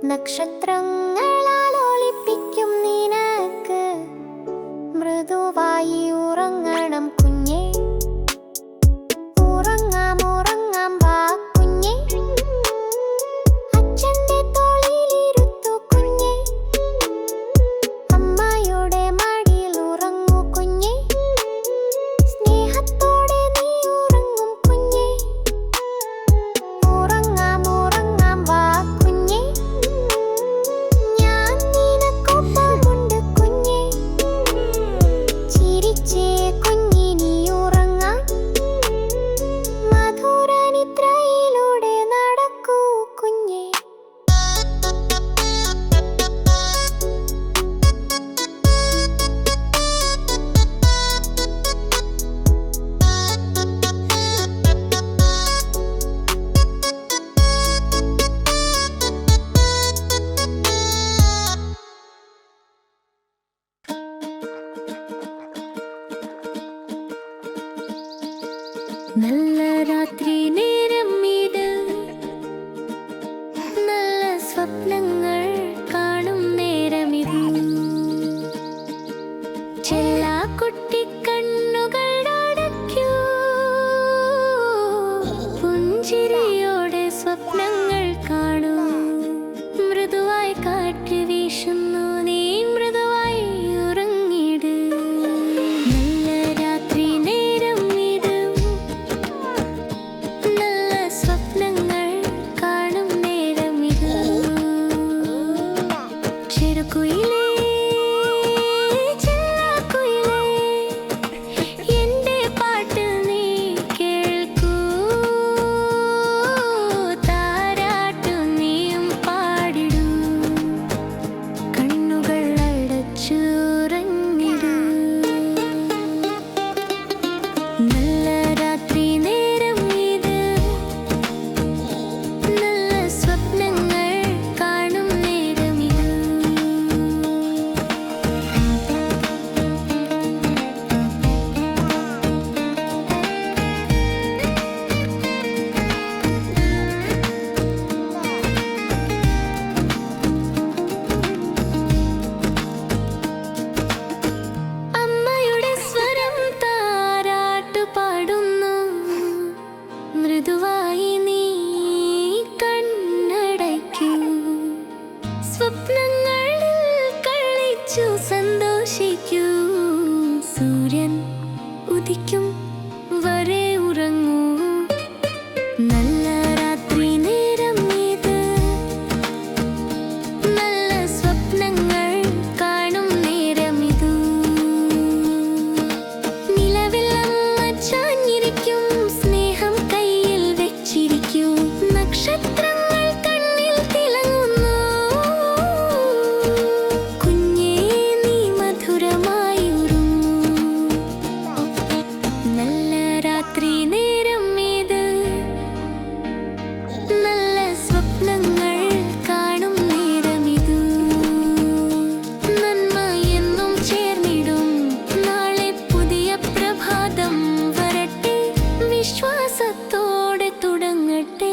നക്ഷത്രങ്ങളാൽ ഒളിപ്പിക്കും നിനക്ക് മൃദുവായി ഉറങ്ങണം കുഞ്ഞേ. ഉറങ്ങാം ഉറങ്ങാം വാ കുഞ്ഞേ, അച്ഛന്റെ തോളിലിരുത്തു കുഞ്ഞേ. അമ്മയുടെ മടിയിൽ ഉറങ്ങൂ കുഞ്ഞേ, സ്നേഹത്തോടെ നീ ഉറങ്ങും കുഞ്ഞേ. ഉറങ്ങാം ഉറങ്ങാം വാ കുഞ്ഞേ, ഞാൻ നിനക്കൊപ്പമുണ്ട് കുഞ്ഞേ. ചിരിച്ചേ കുഞ്ഞിനി ഉറങ്ങാം, മധുരനിദ്രയിലൂടെ നടക്കൂ കുഞ്ഞേ. നല്ല രാത്രി നേരം ഇത്, നല്ല സ്വപ്നങ്ങൾ കാണും നേരമിത്. ചെല്ലാക്കുട്ടി കണ്ണുകൾ അടയ്ക്കൂ, പുഞ്ചിരിയോടെ സ്വപ്നങ്ങൾ കാണൂ. മൃദുവായി കാറ്റ് വീശുന്നു, നീ മൃദുവായി ഉറങ്ങിട്. നല്ല രാത്രി നേരം ഇത്, നല്ല സ്വപ്നങ്ങൾ കാണും നേരമിത്. ചെറുകുയിലേ ചെല്ലാക്കുയിലേ, എൻ്റെ പാട്ട് നീ കേൾക്കൂ. താരാട്ടു നീയും പാടിടൂ, കണ്ണുകൾ അടച്ചുറങ്ങിടൂ. നല്ല രാത്രി നേരം ഇത്, നല്ല സ്വപ്നങ്ങൾ കാണും നേരമിത്. അമ്മയുടെ സ്വരം താരാട്ടു പാടുന്നു, മൃദുവായി നീ കണ്ണടയ്ക്കൂ. സ്വപ്നങ്ങളിൽ കളിച്ചു സന്തോഷിക്കൂ. സൂര്യൻ ഉദിക്കും വരെ ഉറങ്ങൂ. നല്ല രാത്രി നേരം ഇത്, നല്ല സ്വപ്നങ്ങൾ കാണും നേരമിതു. നിലവിൽ അമ്മ ചാഞ്ഞിരിക്കും, സ്നേഹം കയ്യിൽ വെച്ചിരിക്കൂ. നക്ഷത്രങ്ങൾ കണ്ണിൽ തിളങ്ങുന്നു, കുഞ്ഞേ നീ മധുരമായി ഉറങ്ങൂ. നല്ല രാത്രി നേരം ഇത്, നല്ല സ്വപ്നങ്ങൾ കാണും നേരമിതു. നന്മ എന്നും ചേർന്നിടും, നാളെ പുതിയ പ്രഭാതം വരട്ടെ, വിശ്വാസത്തോടെ തുടങ്ങട്ടെ.